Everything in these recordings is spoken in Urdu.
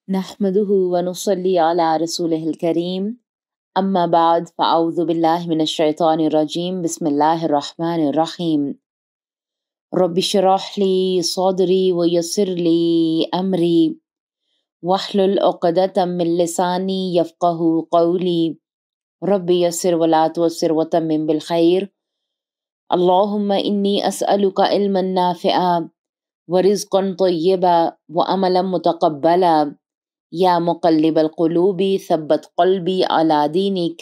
نحمده ونصلي على رسوله الكريم اما بعد فاعوذ بالله من الشيطان الرجيم بسم الله الرحمن الرحيم رب اشرح لي صدري ويسر لي امري واحلل عقدة من لساني يفقه قولي رب يسر ولا تعسر وتمم بالخير اللهم اني اسالك علما نافعا ورزقا طيبا وعملا متقبلا یا مقلب القلوب ثبت قلبی علی دینک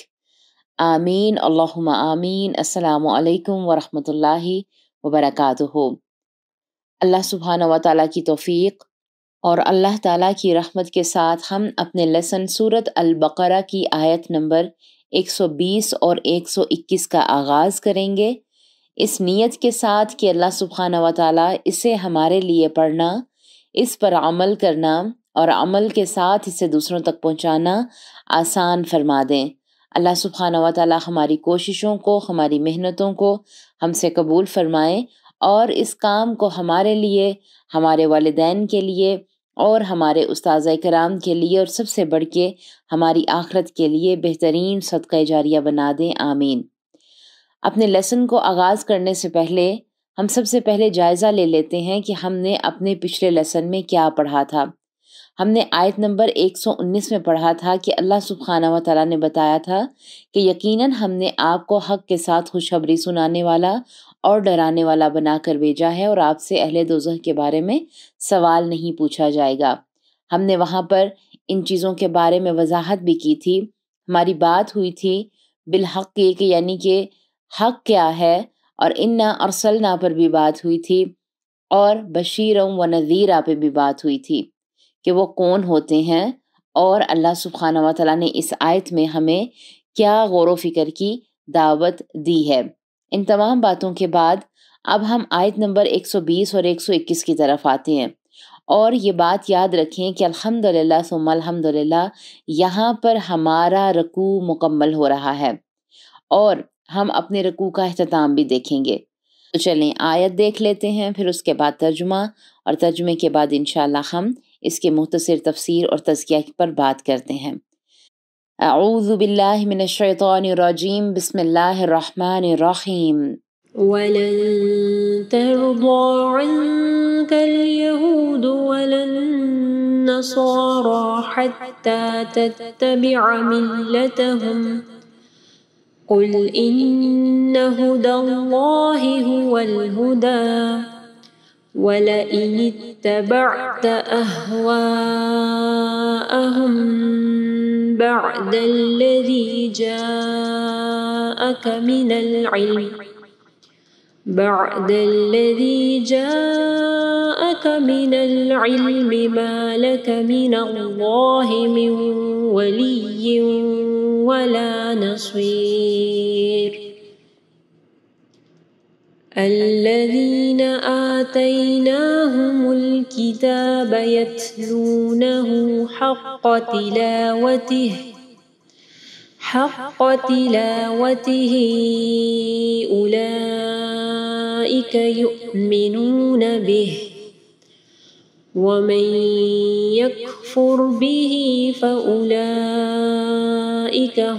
آمین اللہم آمین۔ السلام علیکم ورحمۃ اللہ وبرکاتہ۔ اللہ سبحانہ و تعالیٰ کی توفیق اور اللہ تعالیٰ کی رحمت کے ساتھ ہم اپنے لیسن سورۃ البقرہ کی آیت نمبر 120 اور 121 کا آغاز کریں گے، اس نیت کے ساتھ کہ اللہ سبحانہ و تعالیٰ اسے ہمارے لیے پڑھنا، اس پر عمل کرنا اور عمل کے ساتھ اسے دوسروں تک پہنچانا آسان فرما دیں۔ اللہ سبحانہ و تعالیٰ ہماری کوششوں کو، ہماری محنتوں کو ہم سے قبول فرمائیں اور اس کام کو ہمارے لیے، ہمارے والدین کے لیے اور ہمارے اساتذہ کرام کے لیے اور سب سے بڑھ کے ہماری آخرت کے لیے بہترین صدقہ جاریہ بنا دیں، آمین۔ اپنے لیسن کو آغاز کرنے سے پہلے ہم سب سے پہلے جائزہ لے لیتے ہیں کہ ہم نے اپنے پچھلے لیسن میں کیا پڑھا تھا۔ ہم نے آیت نمبر 119 میں پڑھا تھا کہ اللہ سبحانہ و تعالیٰ نے بتایا تھا کہ یقیناً ہم نے آپ کو حق کے ساتھ خوشخبری سنانے والا اور ڈرانے والا بنا کر بھیجا ہے اور آپ سے اہل دوزخ کے بارے میں سوال نہیں پوچھا جائے گا۔ ہم نے وہاں پر ان چیزوں کے بارے میں وضاحت بھی کی تھی، ہماری بات ہوئی تھی بالحق کی کہ یعنی کہ حق کیا ہے، اور انا ارسلنا پر بھی بات ہوئی تھی اور بشیرا و نذیرا پہ بھی بات ہوئی تھی کہ وہ کون ہوتے ہیں، اور اللہ سبحانہ و تعالیٰ نے اس آیت میں ہمیں کیا غور و فکر کی دعوت دی ہے۔ ان تمام باتوں کے بعد اب ہم آیت نمبر 120 اور 121 کی طرف آتے ہیں، اور یہ بات یاد رکھیں کہ الحمدللہ ثم الحمدللہ یہاں پر ہمارا رکوع مکمل ہو رہا ہے اور ہم اپنے رکوع کا اختتام بھی دیکھیں گے۔ تو چلیں آیت دیکھ لیتے ہیں، پھر اس کے بعد ترجمہ، اور ترجمے کے بعد انشاءاللہ ہم اس کے مختصر تفسیر اور تزکیہ پر بات کرتے ہیں۔ اعوذ باللہ من الشیطان الرجیم، بسم اللہ الرحمن الرحیم۔ وَلَن تَرْضَىٰ عَنكَ الْيَهُودُ وَلَا النَّصَارَىٰ حَتَّىٰ تَتَّبِعَ مِلَّتَهُمْ قُلْ إِنَّ هُدَى اللَّهِ هُوَ الْهُدَىٰ وَلَئِنِ اتَّبَعْتَ أَهْوَاءَهُم بَعْدَ الَّذِي جَاءَكَ مِنَ الْعِلْمِ مَا لَكَ مِنَ اللَّهِ مِن وَلِيٍّ وَلَا نَصِيرٍ۔ الَّذِينَ آتَيْنَاهُمُ الْكِتَابَ يَتْلُونَهُ حَقَّ تِلَاوَتِهِ أُولَئِكَ يُؤْمِنُونَ بِهِ وَمَن يَكْفُرْ بِهِ فَأُولَئِكَ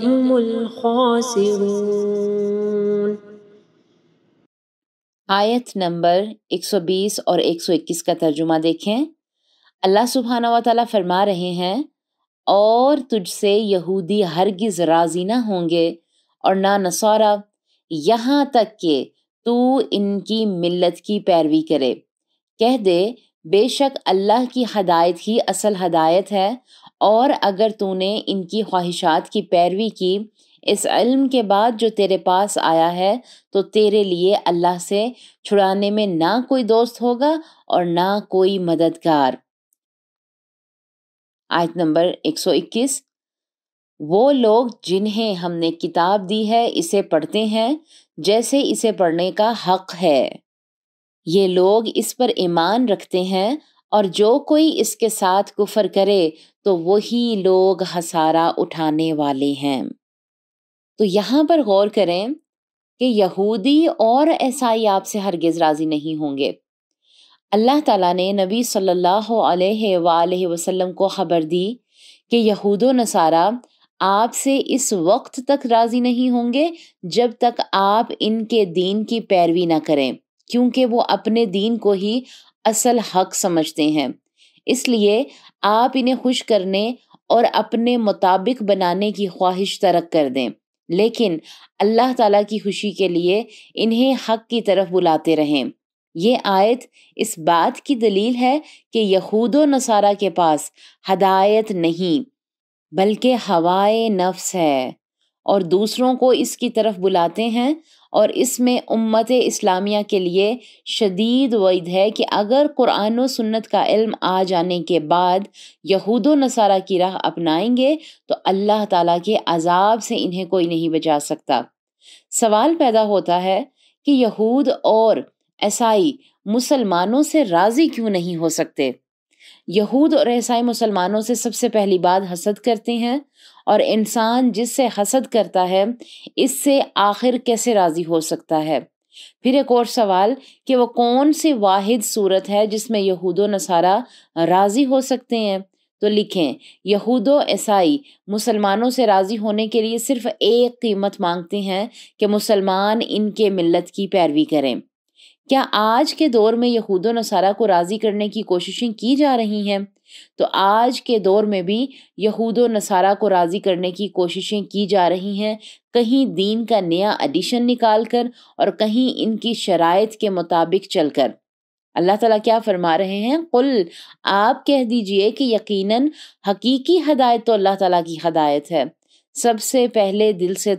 هُمُ الْخَاسِرُونَ۔ آیت نمبر 120 اور 121 کا ترجمہ دیکھیں۔ اللہ سبحانہ و تعالیٰ فرما رہے ہیں، اور تجھ سے یہودی ہرگز راضی نہ ہوں گے اور نہ نصارہ، یہاں تک کہ تو ان کی ملت کی پیروی کرے۔ کہہ دے بے شک اللہ کی ہدایت ہی اصل ہدایت ہے، اور اگر تو نے ان کی خواہشات کی پیروی کی اس علم کے بعد جو تیرے پاس آیا ہے، تو تیرے لیے اللہ سے چھڑانے میں نہ کوئی دوست ہوگا اور نہ کوئی مددگار۔ آیت نمبر 121، وہ لوگ جنہیں ہم نے کتاب دی ہے اسے پڑھتے ہیں جیسے اسے پڑھنے کا حق ہے، یہ لوگ اس پر ایمان رکھتے ہیں، اور جو کوئی اس کے ساتھ کفر کرے تو وہی لوگ خسارہ اٹھانے والے ہیں۔ تو یہاں پر غور کریں کہ یہودی اور عیسائی آپ سے ہرگز راضی نہیں ہوں گے۔ اللہ تعالیٰ نے نبی صلی اللہ علیہ وآلہ وسلم کو خبر دی کہ یہود و نصارہ آپ سے اس وقت تک راضی نہیں ہوں گے جب تک آپ ان کے دین کی پیروی نہ کریں، کیونکہ وہ اپنے دین کو ہی اصل حق سمجھتے ہیں۔ اس لیے آپ انہیں خوش کرنے اور اپنے مطابق بنانے کی خواہش ترک کر دیں، لیکن اللہ تعالیٰ کی خوشی کے لیے انہیں حق کی طرف بلاتے رہیں۔ یہ آیت اس بات کی دلیل ہے کہ یہود و نصارہ کے پاس ہدایت نہیں بلکہ ہوائے نفس ہے، اور دوسروں کو اس کی طرف بلاتے ہیں، اور اس میں امت اسلامیہ کے لیے شدید وعید ہے کہ اگر قرآن و سنت کا علم آ جانے کے بعد یہود و نصارہ کی راہ اپنائیں گے تو اللہ تعالیٰ کے عذاب سے انہیں کوئی نہیں بچا سکتا۔ سوال پیدا ہوتا ہے کہ یہود اور عیسائی مسلمانوں سے راضی کیوں نہیں ہو سکتے؟ یہود اور عیسائی مسلمانوں سے سب سے پہلی بات حسد کرتے ہیں، اور انسان جس سے حسد کرتا ہے اس سے آخر کیسے راضی ہو سکتا ہے؟ پھر ایک اور سوال کہ وہ کون سی واحد صورت ہے جس میں یہود و نصارہ راضی ہو سکتے ہیں؟ تو لکھیں، یہود و عیسائی مسلمانوں سے راضی ہونے کے لیے صرف ایک قیمت مانگتے ہیں کہ مسلمان ان کے ملت کی پیروی کریں۔ کیا آج کے دور میں یہود و نصارہ کو راضی کرنے کی کوششیں کی جا رہی ہیں؟ تو آج کے دور میں بھی یہود و نصارہ کو راضی کرنے کی کوششیں کی جا رہی ہیں، کہیں دین کا نیا ایڈیشن نکال کر اور کہیں ان کی شرائط کے مطابق چل کر۔ اللہ تعالیٰ کیا فرما رہے ہیں؟ قل، آپ کہہ دیجئے کہ یقیناً حقیقی ہدایت تو اللہ تعالیٰ کی ہدایت ہے۔ سب سے پہلے دل سے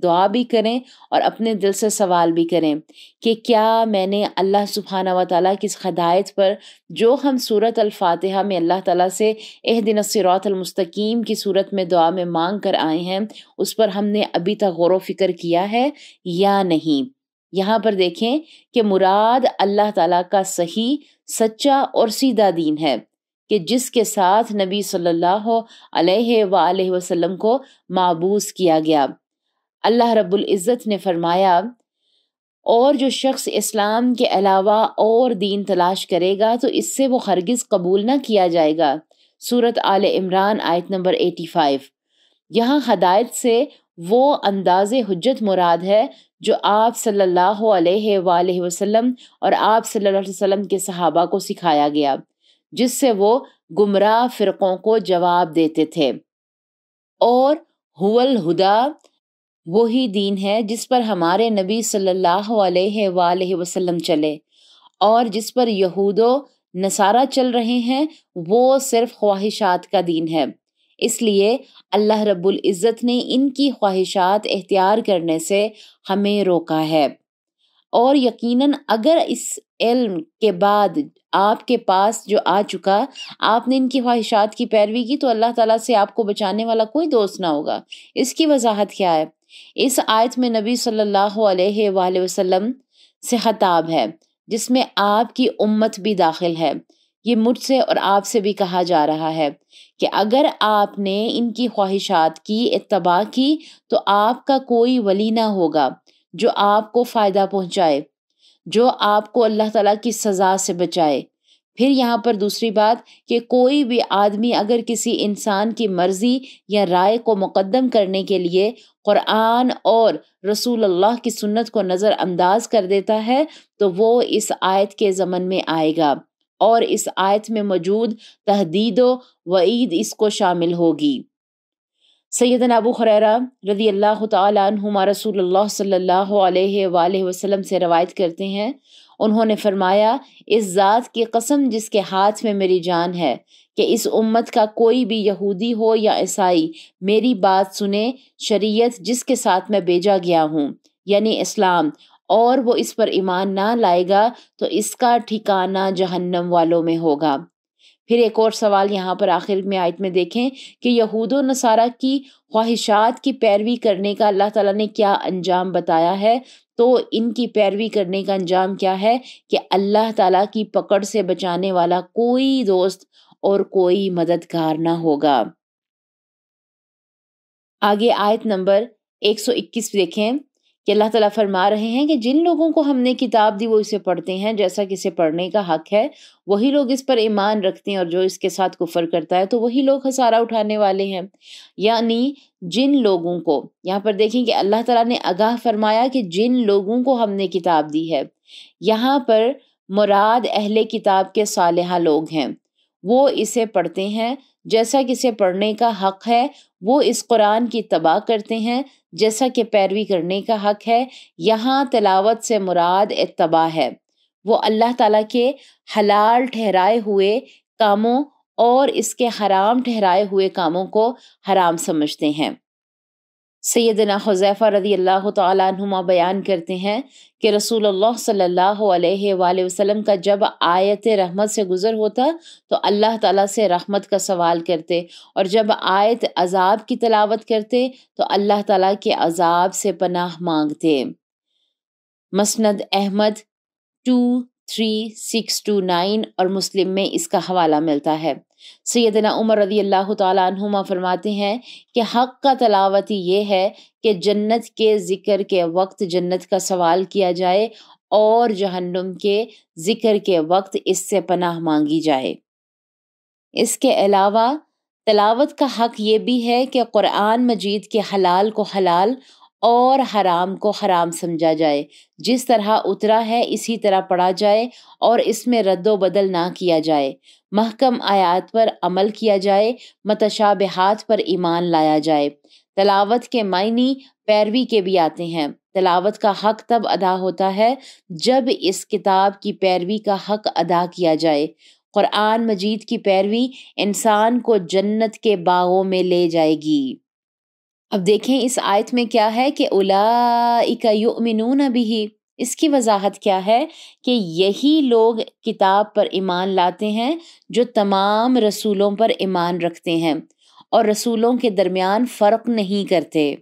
دعا بھی کریں اور اپنے دل سے سوال بھی کریں کہ کیا میں نے اللہ سبحانہ و تعالیٰ کی اس ہدایت پر جو ہم سورۃ الفاتحہ میں اللہ تعالیٰ سے اہدنا الصراط المستقیم کی صورت میں دعا میں مانگ کر آئے ہیں، اس پر ہم نے ابھی تک غور و فکر کیا ہے یا نہیں؟ یہاں پر دیکھیں کہ مراد اللہ تعالیٰ کا صحیح، سچا اور سیدھا دین ہے کہ جس کے ساتھ نبی صلی اللہ علیہ وآلہ وسلم کو مابعوث کیا گیا۔ اللہ رب العزت نے فرمایا، اور جو شخص اسلام کے علاوہ اور دین تلاش کرے گا تو اس سے وہ ہرگز قبول نہ کیا جائے گا۔ سورۃ آل عمران آیت نمبر 85۔ یہاں ہدایت سے وہ انداز حجت مراد ہے جو آپ صلی اللہ علیہ وآلہ وسلم اور آپ صلی اللہ علیہ وسلم کے صحابہ کو سکھایا گیا، جس سے وہ گمراہ فرقوں کو جواب دیتے تھے۔ اور هو الہدا، وہی دین ہے جس پر ہمارے نبی صلی اللہ علیہ وآلہ وسلم چلے، اور جس پر یہود و نصارہ چل رہے ہیں وہ صرف خواہشات کا دین ہے۔ اس لیے اللہ رب العزت نے ان کی خواہشات اختیار کرنے سے ہمیں روکا ہے، اور یقیناً اگر اس علم کے بعد آپ کے پاس جو آ چکا آپ نے ان کی خواہشات کی پیروی کی تو اللہ تعالیٰ سے آپ کو بچانے والا کوئی دوست نہ ہوگا۔ اس کی وضاحت کیا ہے؟ اس آیت میں نبی صلی اللہ علیہ وآلہ وسلم سے خطاب ہے جس میں آپ کی امت بھی داخل ہے۔ یہ مجھ سے اور آپ سے بھی کہا جا رہا ہے کہ اگر آپ نے ان کی خواہشات کی اتباع کی تو آپ کا کوئی ولی نہ ہوگا جو آپ کو فائدہ پہنچائے، جو آپ کو اللہ تعالیٰ کی سزا سے بچائے۔ پھر یہاں پر دوسری بات کہ کوئی بھی آدمی اگر کسی انسان کی مرضی یا رائے کو مقدم کرنے کے لیے قرآن اور رسول اللہ کی سنت کو نظر انداز کر دیتا ہے تو وہ اس آیت کے ضمن میں آئے گا، اور اس آیت میں موجود تہدید و وعید اس کو شامل ہوگی۔ سیدنا ابو ہریرہ رضی اللہ تعالیٰ عنہما رسول اللہ صلی اللہ علیہ وآلہ وسلم سے روایت کرتے ہیں، انہوں نے فرمایا، اس ذات کی قسم جس کے ہاتھ میں میری جان ہے کہ اس امت کا کوئی بھی یہودی ہو یا عیسائی میری بات سنے، شریعت جس کے ساتھ میں بھیجا گیا ہوں یعنی اسلام، اور وہ اس پر ایمان نہ لائے گا تو اس کا ٹھکانہ جہنم والوں میں ہوگا۔ پھر ایک اور سوال یہاں پر آخر میں آیت میں دیکھیں کہ یہود و نصارہ کی خواہشات کی پیروی کرنے کا اللہ تعالیٰ نے کیا انجام بتایا ہے، تو ان کی پیروی کرنے کا انجام کیا ہے کہ اللہ تعالیٰ کی پکڑ سے بچانے والا کوئی دوست اور کوئی مددگار نہ ہوگا۔ آگے آیت نمبر 121 دیکھیں کہ اللہ تعالیٰ فرما رہے ہیں کہ جن لوگوں کو ہم نے کتاب دی وہ اسے پڑھتے ہیں جیسا کہ اسے پڑھنے کا حق ہے، وہی لوگ اس پر ایمان رکھتے ہیں، اور جو اس کے ساتھ کفر کرتا ہے تو وہی لوگ خسارہ اٹھانے والے ہیں۔ یعنی جن لوگوں کو، یہاں پر دیکھیں کہ اللہ تعالیٰ نے آگاہ فرمایا کہ جن لوگوں کو ہم نے کتاب دی ہے، یہاں پر مراد اہل کتاب کے صالحہ لوگ ہیں، وہ اسے پڑھتے ہیں جیسا کہ اسے پڑھنے کا حق ہے، وہ اس قرآن کی اتباع کرتے ہیں جیسا کہ پیروی کرنے کا حق ہے۔ یہاں تلاوت سے مراد اتباع ہے، وہ اللہ تعالیٰ کے حلال ٹھہرائے ہوئے کاموں اور اس کے حرام ٹھہرائے ہوئے کاموں کو حرام سمجھتے ہیں۔ سیدنا حذیفہ رضی اللہ تعالیٰ عنہما بیان کرتے ہیں کہ رسول اللہ صلی اللہ علیہ وآلہ وسلم کا جب آیت رحمت سے گزر ہوتا تو اللہ تعالیٰ سے رحمت کا سوال کرتے، اور جب آیت عذاب کی تلاوت کرتے تو اللہ تعالیٰ کے عذاب سے پناہ مانگتے۔ مسند احمد 23629 اور مسلم میں اس کا حوالہ ملتا ہے۔ سیدنا عمر رضی اللہ تعالیٰ عنہما فرماتے ہیں کہ حق کا تلاوت یہ ہے کہ جنت کے ذکر کے وقت جنت کا سوال کیا جائے اور جہنم کے ذکر کے وقت اس سے پناہ مانگی جائے۔ اس کے علاوہ تلاوت کا حق یہ بھی ہے کہ قرآن مجید کے حلال کو حلال اور حرام کو حرام سمجھا جائے، جس طرح اترا ہے اسی طرح پڑھا جائے اور اس میں رد و بدل نہ کیا جائے، محکم آیات پر عمل کیا جائے، متشابہات پر ایمان لایا جائے۔ تلاوت کے معنی پیروی کے بھی آتے ہیں۔ تلاوت کا حق تب ادا ہوتا ہے جب اس کتاب کی پیروی کا حق ادا کیا جائے۔ قرآن مجید کی پیروی انسان کو جنت کے باغوں میں لے جائے گی۔ اب دیکھیں اس آیت میں کیا ہے کہ اولئک یؤمنون بہ، اس کی وضاحت کیا ہے کہ یہی لوگ کتاب پر ایمان لاتے ہیں جو تمام رسولوں پر ایمان رکھتے ہیں اور رسولوں کے درمیان فرق نہیں کرتے۔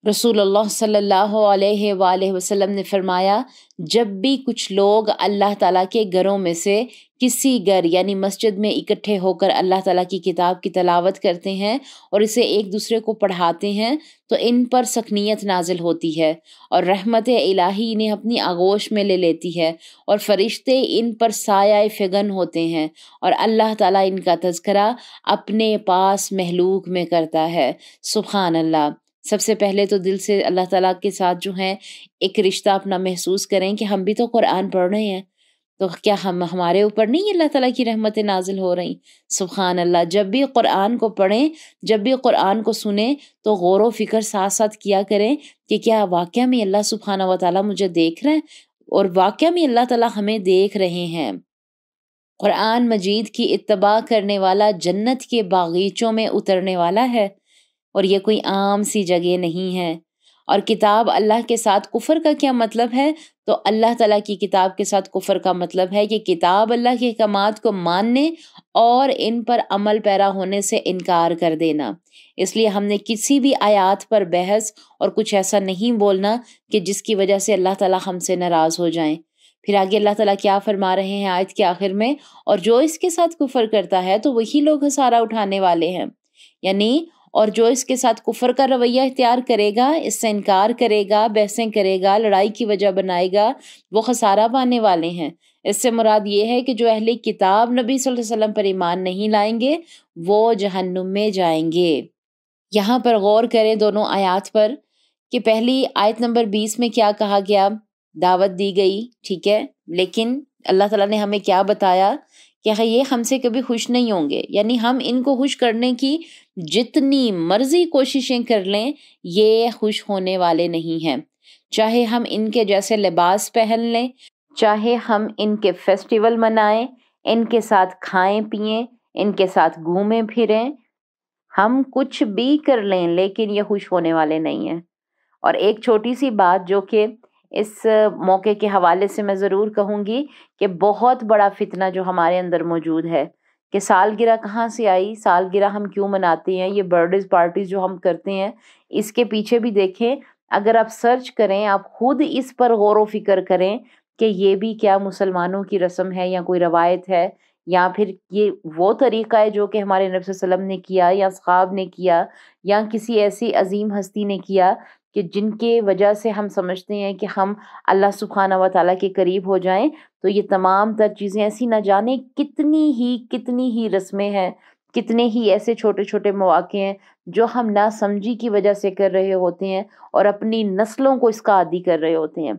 رسول اللہ صلی اللہ علیہ وآلہ وسلم نے فرمایا، جب بھی کچھ لوگ اللہ تعالیٰ کے گھروں میں سے کسی گھر یعنی مسجد میں اکٹھے ہو کر اللہ تعالیٰ کی کتاب کی تلاوت کرتے ہیں اور اسے ایک دوسرے کو پڑھاتے ہیں تو ان پر سکینت نازل ہوتی ہے اور رحمت الہی انہیں اپنی آغوش میں لے لیتی ہے، اور فرشتے ان پر سایہ فگن ہوتے ہیں، اور اللہ تعالیٰ ان کا تذکرہ اپنے پاس محلوق میں کرتا ہے۔ سبحان اللہ۔ سب سے پہلے تو دل سے اللہ تعالیٰ کے ساتھ جو ہے ایک رشتہ اپنا محسوس کریں کہ ہم بھی تو قرآن پڑھ رہے ہیں، تو کیا ہمارے اوپر نہیں اللہ تعالیٰ کی رحمتیں نازل ہو رہی؟ سبحان اللہ۔ جب بھی قرآن کو پڑھیں، جب بھی قرآن کو سنیں تو غور و فکر ساتھ ساتھ کیا کریں کہ کیا واقعہ میں اللہ سبحانہ و تعالیٰ مجھے دیکھ رہے ہیں، اور واقعہ میں اللہ تعالیٰ ہمیں دیکھ رہے ہیں۔ قرآن مجید کی اتباع کرنے والا جنت کے باغیچوں میں اترنے والا ہے، اور یہ کوئی عام سی جگہ نہیں ہے۔ اور کتاب اللہ کے ساتھ کفر کا کیا مطلب ہے؟ تو اللہ تعالیٰ کی کتاب کے ساتھ کفر کا مطلب ہے کہ کتاب اللہ کے احکامات کو ماننے اور ان پر عمل پیرا ہونے سے انکار کر دینا۔ اس لیے ہم نے کسی بھی آیات پر بحث اور کچھ ایسا نہیں بولنا کہ جس کی وجہ سے اللہ تعالیٰ ہم سے ناراض ہو جائیں۔ پھر آگے اللہ تعالیٰ کیا فرما رہے ہیں آیت کے آخر میں، اور جو اس کے ساتھ کفر کرتا ہے تو وہی لوگ خسارہ اٹھانے والے ہیں، یعنی اور جو اس کے ساتھ کفر کا رویہ اختیار کرے گا، اس سے انکار کرے گا، بحثیں کرے گا، لڑائی کی وجہ بنائے گا، وہ خسارہ پانے والے ہیں۔ اس سے مراد یہ ہے کہ جو اہل کتاب نبی صلی اللہ علیہ وسلم پر ایمان نہیں لائیں گے وہ جہنم میں جائیں گے۔ یہاں پر غور کریں دونوں آیات پر کہ پہلی آیت نمبر 20 میں کیا کہا گیا، دعوت دی گئی، ٹھیک ہے، لیکن اللہ تعالیٰ نے ہمیں کیا بتایا کہ یہ ہم سے کبھی خوش نہیں ہوں گے، یعنی ہم ان کو خوش کرنے کی جتنی مرضی کوششیں کر لیں یہ خوش ہونے والے نہیں ہیں، چاہے ہم ان کے جیسے لباس پہن لیں، چاہے ہم ان کے فیسٹیول منائیں، ان کے ساتھ کھائیں پئیں، ان کے ساتھ گھومیں پھریں، ہم کچھ بھی کر لیں لیکن یہ خوش ہونے والے نہیں ہیں۔ اور ایک چھوٹی سی بات جو کہ اس موقع کے حوالے سے میں ضرور کہوں گی کہ بہت بڑا فتنہ جو ہمارے اندر موجود ہے کہ سالگرہ کہاں سے آئی، سالگرہ ہم کیوں مناتے ہیں، یہ برتھڈے پارٹیز جو ہم کرتے ہیں اس کے پیچھے بھی دیکھیں، اگر آپ سرچ کریں، آپ خود اس پر غور و فکر کریں کہ یہ بھی کیا مسلمانوں کی رسم ہے یا کوئی روایت ہے، یا پھر یہ وہ طریقہ ہے جو کہ ہمارے نبی صلی اللہ علیہ وسلم نے کیا یا اصحاب نے کیا یا کسی ایسی عظیم ہستی نے کیا کہ جن کے وجہ سے ہم سمجھتے ہیں کہ ہم اللہ سبحانہ و تعالیٰ کے قریب ہو جائیں، تو یہ تمام تر چیزیں ایسی نہ جانے کتنی ہی رسمیں ہیں، کتنے ہی ایسے چھوٹے چھوٹے مواقع ہیں جو ہم نہ سمجھی کی وجہ سے کر رہے ہوتے ہیں اور اپنی نسلوں کو اس کا عادی کر رہے ہوتے ہیں۔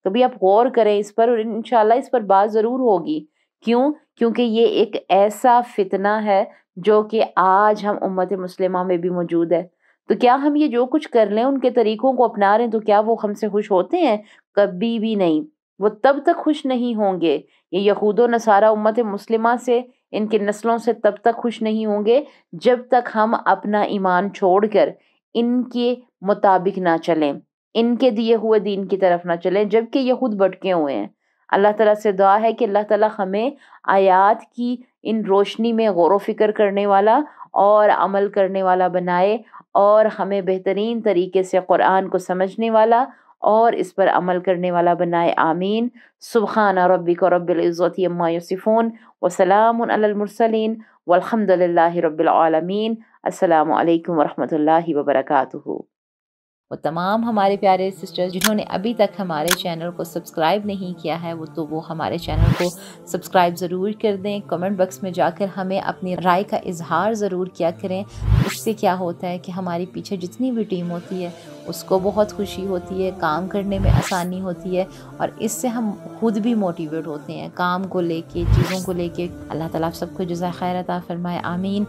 کبھی آپ غور کریں اس پر، اور انشاءاللہ اس پر بات ضرور ہوگی۔ کیونکہ یہ ایک ایسا فتنہ ہے جو کہ آج ہم امت مسلمہ میں بھی موجود ہے۔ تو کیا ہم یہ جو کچھ کر لیں، ان کے طریقوں کو اپنا رہے ہیں، تو کیا وہ ہم سے خوش ہوتے ہیں؟ کبھی بھی نہیں۔ وہ تب تک خوش نہیں ہوں گے، یہ یہود و نصارہ امت مسلمہ سے، ان کے نسلوں سے تب تک خوش نہیں ہوں گے جب تک ہم اپنا ایمان چھوڑ کر ان کے مطابق نہ چلیں، ان کے دیے ہوئے دین کی طرف نہ چلیں، جبکہ یہود بھٹکے ہوئے ہیں۔ اللہ تعالیٰ سے دعا ہے کہ اللہ تعالیٰ ہمیں آیات کی ان روشنی میں غور و فکر کرنے والا اور عمل کرنے والا بنائے، اور ہمیں بہترین طریقے سے قرآن کو سمجھنے والا اور اس پر عمل کرنے والا بنائے۔ آمین۔ سبحان ربک رب العزت عما یصفون وسلام علی المرسلین والحمد للہ رب العالمین۔ السلام علیکم ورحمۃ اللہ وبرکاتہ۔ وہ تمام ہمارے پیارے سسٹرز جنہوں نے ابھی تک ہمارے چینل کو سبسکرائب نہیں کیا ہے، وہ ہمارے چینل کو سبسکرائب ضرور کر دیں۔ کمنٹ باکس میں جا کر ہمیں اپنی رائے کا اظہار ضرور کیا کریں۔ اس سے کیا ہوتا ہے کہ ہماری پیچھے جتنی بھی ٹیم ہوتی ہے اس کو بہت خوشی ہوتی ہے، کام کرنے میں آسانی ہوتی ہے، اور اس سے ہم خود بھی موٹیویٹ ہوتے ہیں کام کو لے کے، چیزوں کو لے کے۔ اللہ تعالیٰ آپ سب کو جزائے خیر عطا فرمائے۔ آمین۔